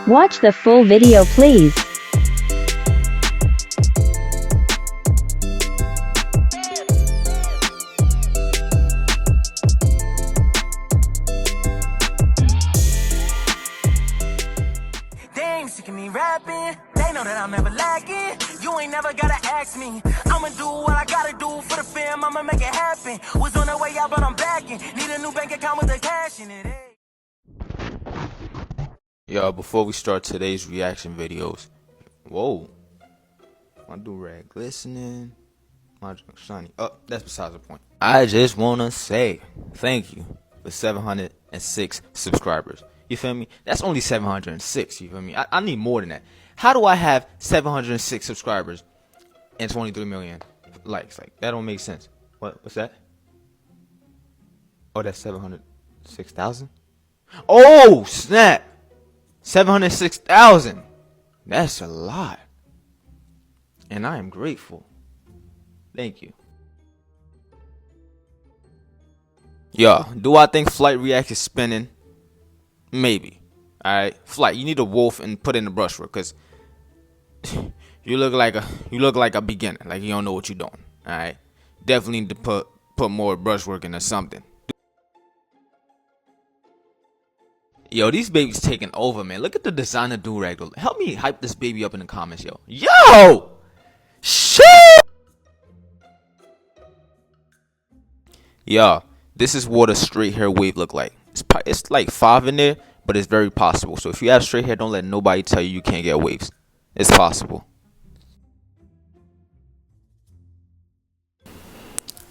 Watch the full video please. Dang, sick of me rapping. They know that I'm never lacking. You ain't never gotta ask me. I'ma do what I gotta do for the fam. I'ma make it happen. Was on the way out, but I'm backing. Need a new bank account with the cash in it. Yo, before we start today's reaction videos, whoa, my do-rag glistening, my junk shiny. Oh, that's besides the point. I just wanna say thank you for 706 subscribers. You feel me? That's only 706. You feel me? I need more than that. How do I have 706 subscribers and 23 million likes? Like, that don't make sense. What's that? Oh, that's 706,000. Oh snap! 706,000. That's a lot. And I am grateful. Thank you. Yo, do I think Flight React is spinning? Maybe. Alright. Flight, you need a wolf and put in the brushwork, cause you look like a beginner. Like you don't know what you're doing. Alright. Definitely need to put more brushwork into something. Yo, these babies taking over, man. Look at the designer do-rag. Help me hype this baby up in the comments, yo. Yo! Shit! Yo, this is what a straight hair wave look like. It's like 5 in there, but it's very possible. So if you have straight hair, don't let nobody tell you can't get waves. It's possible.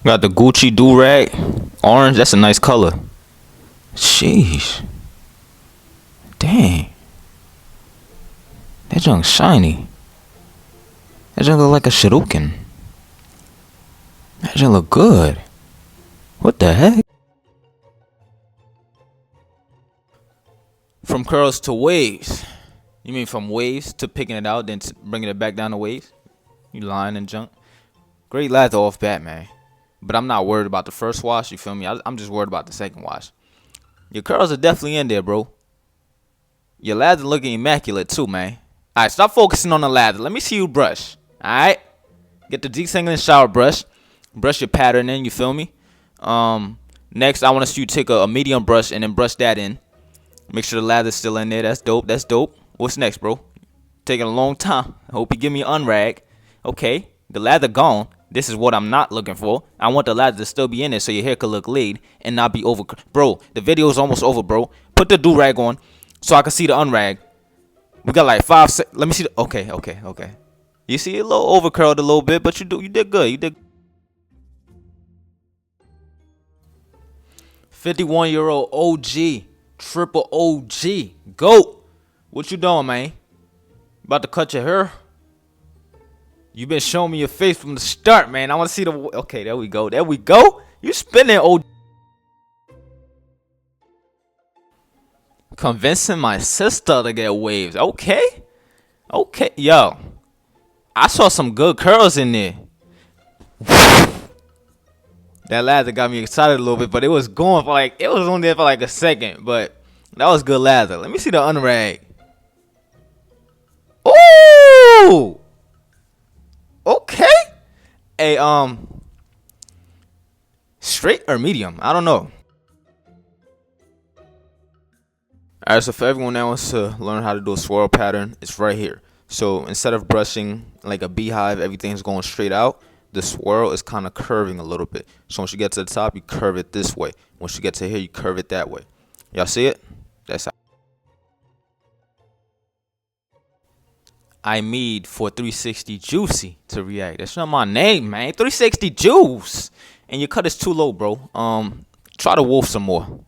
Got the Gucci do-rag. Orange, that's a nice color. Sheesh. Dang. That junk shiny. That junk look like a shuriken. That junk look good. What the heck? From curls to waves. You mean from waves to picking it out, then bringing it back down to waves? You lying and junk. Great lather off bat, man. But I'm not worried about the first wash, you feel me? I'm just worried about the second wash. Your curls are definitely in there, bro. Your lather looking immaculate too, man. Alright, stop focusing on the lather. Let me see you brush. Alright? Get the desangling shower brush. Brush your pattern in, you feel me? Next, I want to see you take a medium brush and then brush that in. Make sure the lather's still in there. That's dope. That's dope. What's next, bro? Taking a long time. I hope you give me an unrag. Okay. The lather gone. This is what I'm not looking for. I want the lather to still be in there so your hair could look laid and not be over. Bro, the video is almost over, bro. Put the do-rag on so I can see the unrag. We got like 5 seconds. Let me see the. Okay. You see a little over curled a little bit, but you did good. You did. 51-year-old OG, triple OG, GOAT. What you doing, man? About to cut your hair? You been showing me your face from the start, man. I want to see the. Okay, there we go. There we go. You spinning, OG. Convincing my sister to get waves. Okay. Yo, I saw some good curls in there. That lather got me excited a little bit, but it was going for like, it was on there for like a second, but that was good lather. Let me see the unrag. Ooh! Okay. Hey, straight or medium? I don't know. Alright, so for everyone that wants to learn how to do a swirl pattern, it's right here. So instead of brushing like a beehive, everything's going straight out. The swirl is kind of curving a little bit. So once you get to the top, you curve it this way. Once you get to here, you curve it that way. Y'all see it? That's how. I made for 360 Juicy to react. That's not my name, man. 360 Juice. And your cut is too low, bro. Try to wolf some more.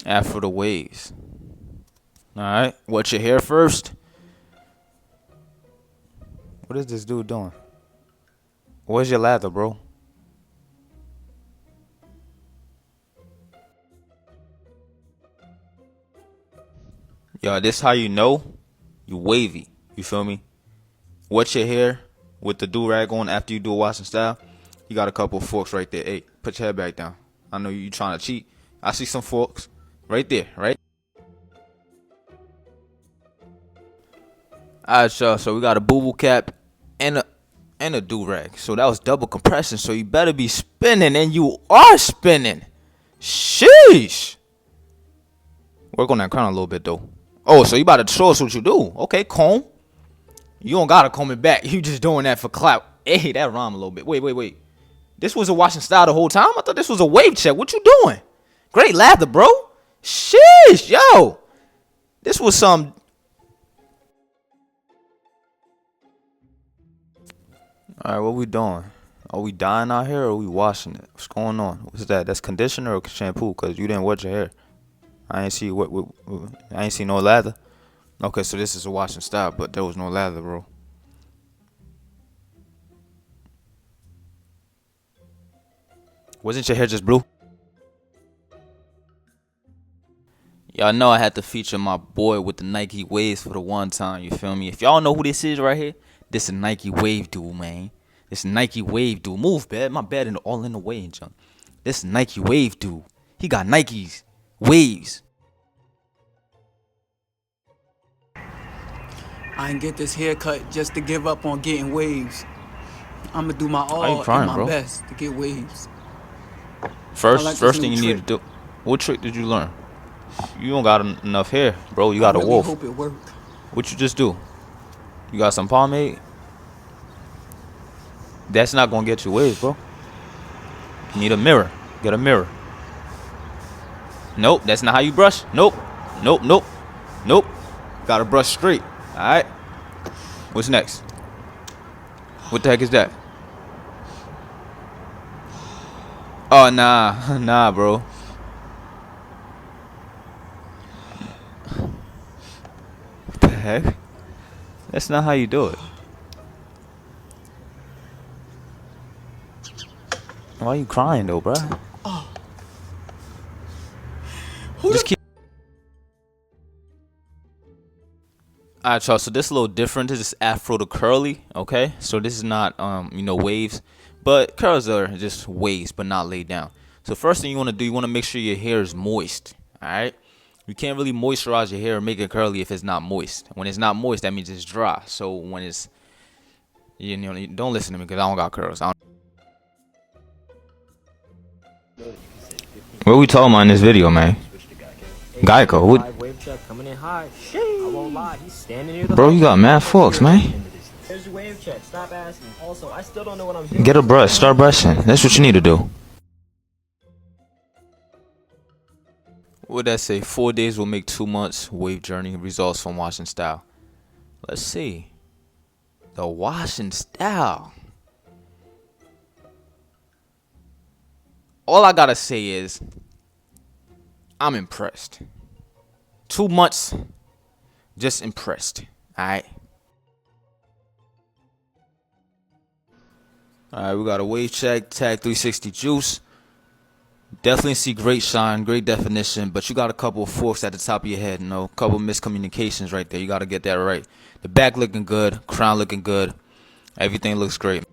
After the waves. Alright. What's your hair first? What is this dude doing? Where's your lather, bro? Yo, this how you know you wavy. You feel me? Wet your hair with the do-rag on after you do a wash and style. You got a couple of forks right there. Hey, put your head back down. I know you trying to cheat. I see some forks. Right there, right? Alright, y'all. So we got a boo-boo cap and a do-rag. So that was double compression. So you better be spinning, and you are spinning. Sheesh. Work on that crown a little bit though. Oh, so you about to show us what you do? Okay, comb. You don't gotta comb it back. You just doing that for clout. Hey, that rhyme a little bit. Wait. This was a washing style the whole time? I thought this was a wave check. What you doing? Great lather, bro. Sheesh, yo. This was some. All right, what we doing? Are we dyeing our hair or are we washing it? What's going on? What's that? That's conditioner or shampoo? Cause you didn't wet your hair. I ain't see I ain't see no lather. Okay, so this is a washing style, but there was no lather, bro. Wasn't your hair just blue? Y'all know I had to feature my boy with the Nike Waves for the one time, you feel me? If y'all know who this is right here, this is Nike Wave dude, man. This Nike Wave dude. Move, bad. My bad and all in the way and junk. This Nike Wave dude. He got Nikes. Waves. I ain't get this haircut just to give up on getting waves. I'ma do my Why you all crying, and my bro? Best to get waves. First this thing new you need trick. to do. What trick did you learn? You don't got enough hair, bro. You got I a really wolf. hope it worked. What you just do? You got some pomade? That's not gonna get you waves, bro. You need a mirror. Get a mirror. Nope, that's not how you brush. Nope. Gotta brush straight. Alright. What's next? What the heck is that? Oh, nah, bro. What the heck? That's not how you do it. Why are you crying though, bro? Just keep. Alright, y'all. So this is a little different. This is afro to curly. Okay, so this is not waves, but curls are just waves, but not laid down. So first thing you want to do, you want to make sure your hair is moist. All right. You can't really moisturize your hair or make it curly if it's not moist. When it's not moist, that means it's dry. So when it's, don't listen to me because I don't got curls. What we talking about in this video, man? Geico. What? Wave check coming in high. I won't lie, he's standing near the Bro, you got mad forks, man. There's your wave check. Stop asking. Also, I still don't know what I'm doing. Get a brush. Start brushing. That's what you need to do. What would that say? 4 days will make 2 months. Wave journey results from washing style. Let's see. The washing style. All I gotta say is, I'm impressed. 2 months, just impressed. Alright. Alright, we got a wave check, tag 360 juice. Definitely see great shine, great definition, but you got a couple of forks at the top of your head, a couple of miscommunications right there. You got to get that right. The back looking good, crown looking good. Everything looks great.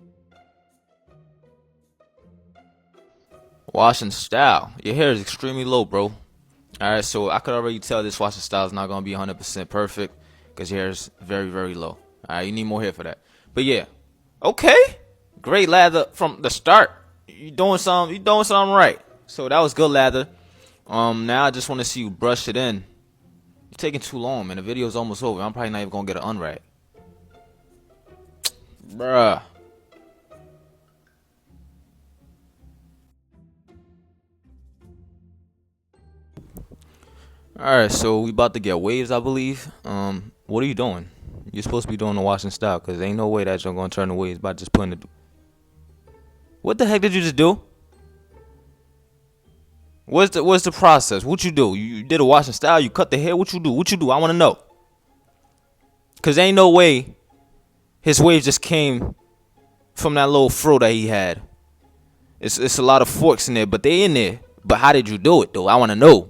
Washing style. Your hair is extremely low, bro. Alright, so I could already tell this washing style is not going to be 100% perfect because your hair is very, very low. Alright, you need more hair for that. But yeah, okay. Great lather from the start. You doing something right. So that was good lather. Now I just want to see you brush it in. You're taking too long, man. The video's almost over. I'm probably not even going to get an unwrap. Bruh. Alright, so we about to get waves, I believe. What are you doing? You're supposed to be doing the washing style, because ain't no way that you're going to turn the waves by just putting it. What the heck did you just do? What's the process? What you do? You did a washing style, you cut the hair, what you do? I want to know. Because ain't no way his waves just came from that little fro that he had. It's a lot of forks in there, but they in there. But how did you do it, though? I want to know.